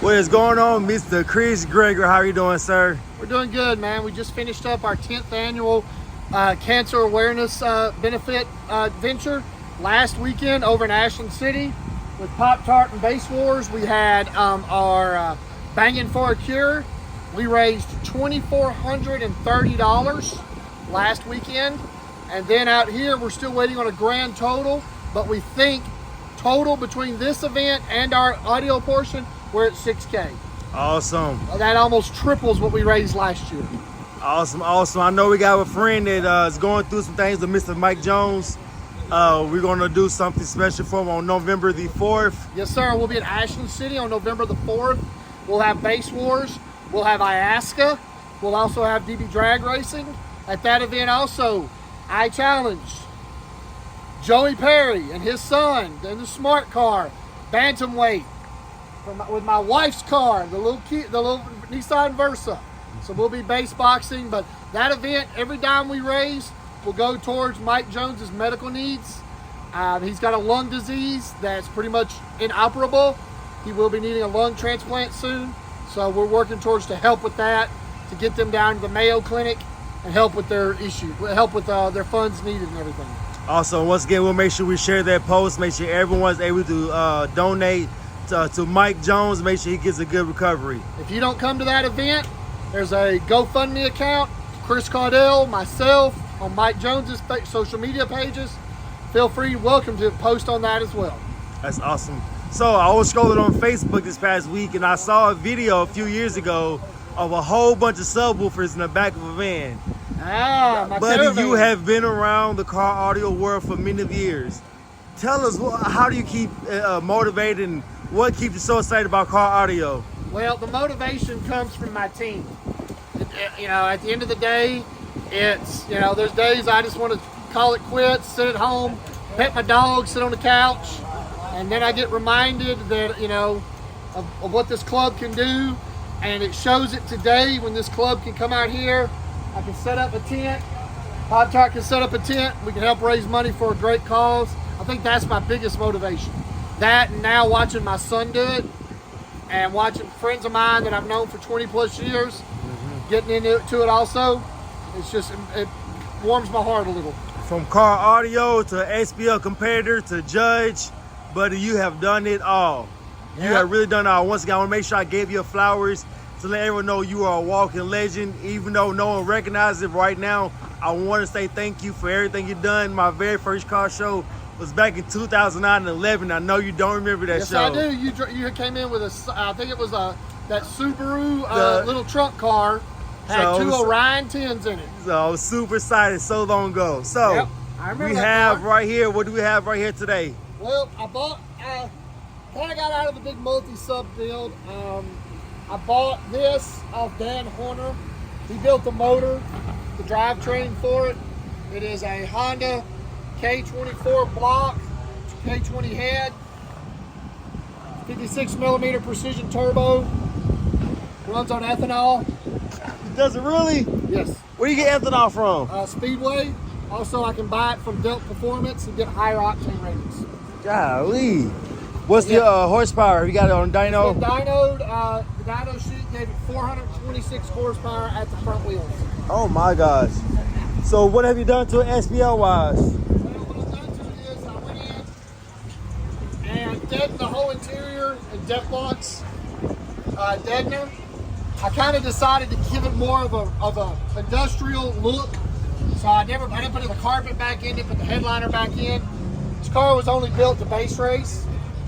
What is going on, Mr. Chris Gregory? How are you doing, sir? We're doing good, man. We just finished up our 10th annual cancer awareness benefit venture last weekend over in Ashland City with Pop-Tart and Base Wars. We had our Banging for a Cure. We raised $2,430 last weekend. And then out here, we're still waiting on a grand total, but we think total between this event and our audio portion, we're at $6K. Awesome. That almost triples what we raised last year. Awesome. I know we got a friend that is going through some things with Mr. Mike Jones. We're going to do something special for him on November the 4th. Yes, sir. We'll be at Ashland City on November the 4th. We'll have Base Wars. We'll have Iasca. We'll also have DB Drag Racing. At that event also, I challenged Joey Perry and his son in the smart car, bantamweight, with my wife's car, the little Nissan Versa. So we'll be base boxing, but that event, every dime we raise will go towards Mike Jones's medical needs. He's got a lung disease that's pretty much inoperable. He will be needing a lung transplant soon. So we're working towards to help with that, to get them down to the Mayo Clinic and help with their issue, help with their funds needed and everything. Also, once again, we'll make sure we share that post, make sure everyone's able to donate to Mike Jones, make sure he gets a good recovery. If you don't come to that event, there's a GoFundMe account, Chris Caudell, myself, on Mike Jones's social media pages. Feel free, welcome to post on that as well. That's awesome. So I was scrolling on Facebook this past week and I saw a video a few years ago of a whole bunch of subwoofers in the back of a van. Buddy, you have been around the car audio world for many years. Tell us, how do you keep motivated and what keeps you so excited about car audio? Well, the motivation comes from my team. You know, at the end of the day, it's, you know, there's days I just want to call it quits, sit at home, pet my dog, sit on the couch, and then I get reminded that, you know, of what this club can do, and it shows it today when this club can come out here. I can set up a tent, Pop-Tart can set up a tent, we can help raise money for a great cause. I think that's my biggest motivation. That, and now watching my son do it, and watching friends of mine that I've known for 20 plus years, getting into it also, it's just, it warms my heart a little. From car audio to SPL competitor to judge, buddy, you have done it all. You have really done it all. Once again, I want to make sure I gave you flowers to let everyone know you are a walking legend. Even though no one recognizes it right now, I want to say thank you for everything you've done. My very first car show was back in 2009 and 11. I know you don't remember that show. Yes, I do. You came in with I think it was that Subaru little trunk car. Had two Orion 10s in it. So I was super excited so long ago. So yep, I remember we have right here, what do we have right here today? Well, I bought, kind of got out of the big multi-sub build. I bought this off Dan Horner. He built the motor, the drivetrain for it. It is a Honda K24 block, K20 head, 56 millimeter precision turbo, runs on ethanol. Does it really? Yes. Where do you get ethanol from? Speedway. Also, I can buy it from Delt Performance and get higher octane ratings. Golly. What's the horsepower? You got it on dyno? The dyno sheet gave it 426 horsepower at the front wheels. Oh my gosh. So what have you done to it SPL wise? Well, what I've done to it is I went in and deadened the whole interior in Deflon's deadener. I kind of decided to give it more of a industrial look. So I didn't put the carpet back in, didn't put the headliner back in. This car was only built to base race,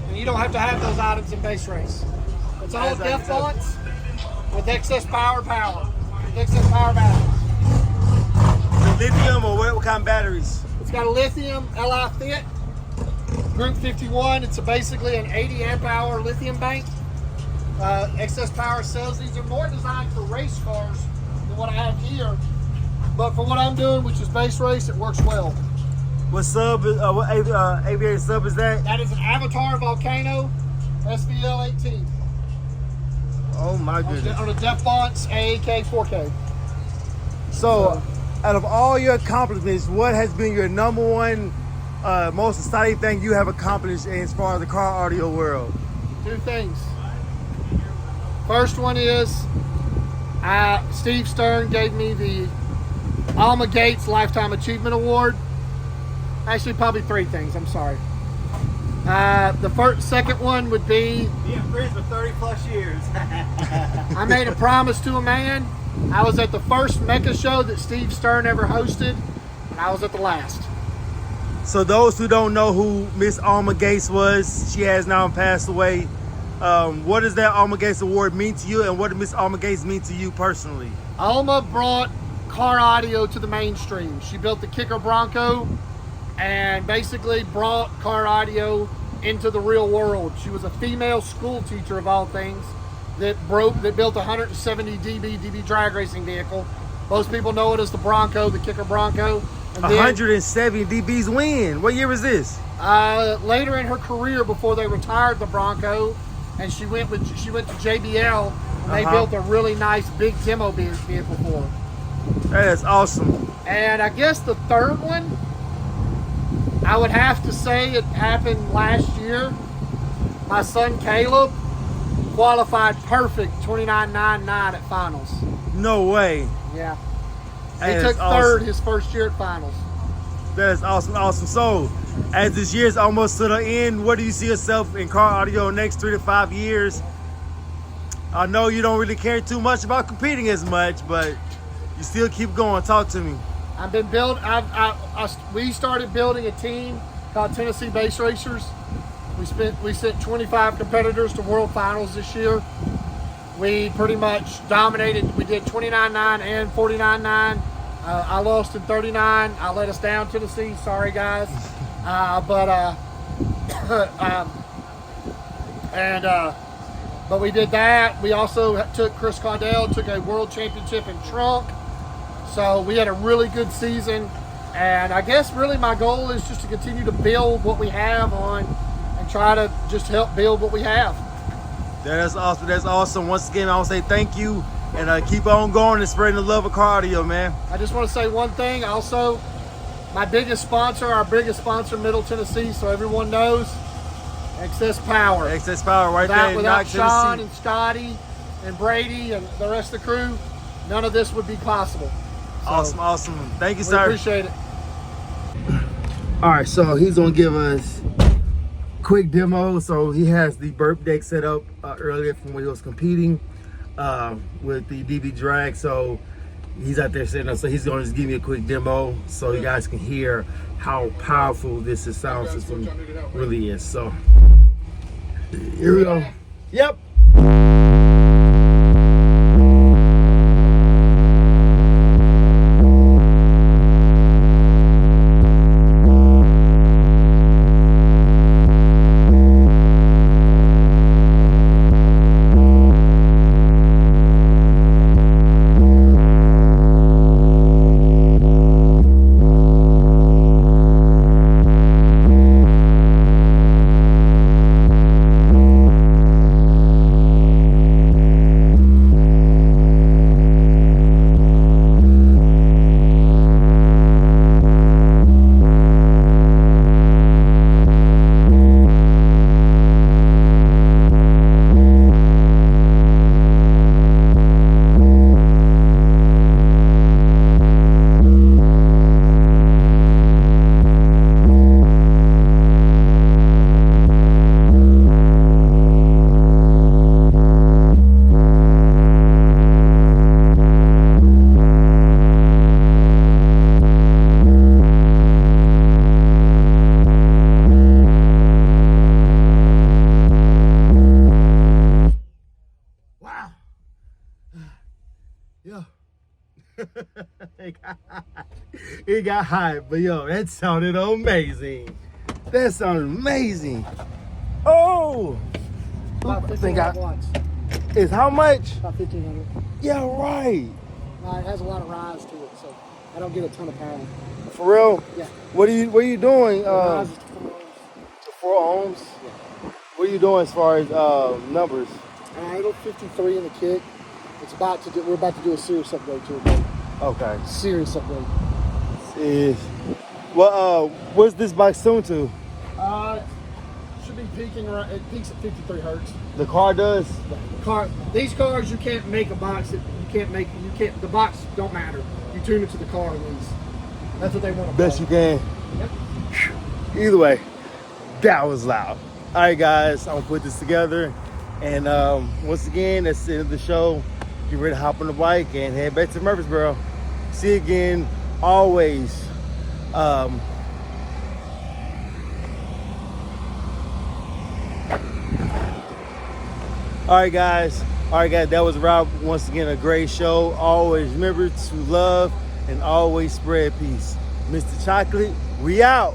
and you don't have to have those items in base race. It's all Deflons with excess power, with excess power batteries. Lithium or what kind of batteries? It's got a lithium Li Fit Group 51. It's basically an 80 amp hour lithium bank. Excess power cells. These are more designed for race cars than what I have here, but for what I'm doing, which is base race, it works well. What sub? What aviator sub is that? That is an Avatar Volcano SVL 18. Oh my goodness! On a Deflons AAK 4K. So, out of all your accomplishments, what has been your number one, most exciting thing you have accomplished as far as the car audio world? Two things. First one is Steve Stern gave me the Alma Gates Lifetime Achievement Award. Actually, probably 3 things. I'm sorry. Second one would be being friends for 30 plus years. I made a promise to a man. I was at the first Mecha show that Steve Stern ever hosted, and I was at the last. So those who don't know who Miss Alma Gates was, she has now passed away. What does that Alma Gates Award mean to you, and what did Miss Alma Gates mean to you personally? Alma brought car audio to the mainstream. She built the Kicker Bronco and basically brought car audio into the real world. She was a female school teacher of all things that built a 170 DB drag racing vehicle. Most people know it as the Bronco, the Kicker Bronco. And 170 dBs when? What year was this? Later in her career, before they retired the Bronco, and she went to JBL, and they built a really nice big demo vehicle for her. That is awesome. And I guess the third one, I would have to say it happened last year. My son Caleb qualified perfect 29.99 at finals. No way. Yeah. That He took is awesome. third his first year at finals. That is awesome, awesome. So, as this year's almost to the end, what do you see yourself in car audio next 3 to 5 years? I know you don't really care too much about competing as much, but you still keep going. Talk to me. I've been we started building a team called Tennessee Base Racers. We sent 25 competitors to World Finals this year. We pretty much dominated. We did 29.9 and 49.9. I lost in 39. I let us down, Tennessee. Sorry, guys. But we did that. We also took Chris Caudell, took a world championship in trunk. So we had a really good season. And I guess really my goal is just to continue to build what we have on and try to just help build what we have. That is awesome. That's awesome. Once again, I want to say thank you and keep on going and spreading the love of car audio, man. I just want to say one thing. Also, our biggest sponsor, Middle Tennessee, so everyone knows, Excess Power. Excess Power right there. Without Knox, Sean Tennessee. and Scotty and Brady and the rest of the crew, none of this would be possible. So, Awesome, awesome. Thank you, we sir. appreciate it. All right, so he's gonna give us a quick demo. So he has the burp deck set up earlier from when he was competing with the DB drag. So he's out there setting up. So he's gonna just give me a quick demo so you guys can hear how powerful this sound system really is. So here we go. Yep. It got hot, but yo, that sounded amazing. That sounded amazing. Oh, About I think 1,500 watts. It's how much? About 1,500. Yeah, right. It has a lot of rise to it, so I don't get a ton of power. For real? Yeah. What are you doing? The rise is to 4 ohms. 4 ohms. Yeah. What are you doing as far as numbers? Idle 53 in the kick. We're about to do a serious upgrade to it. Okay. Serious upgrade. Is what's this bike tuned to? Should be peaking right. It peaks at 53 hertz. The car does. The car. These cars, you can't make a box. The box don't matter. You tune it to the car and these. That's what they want to Best you can. Yep. Either way, that was loud. All right, guys, I'm gonna put this together. And once again, that's the end of the show. Get ready to hop on the bike and head back to Murfreesboro. See you again, always. All right, guys. That was Rob. Once again, a great show. Always remember to love and always spread peace. Mr. ChoKolate, we out.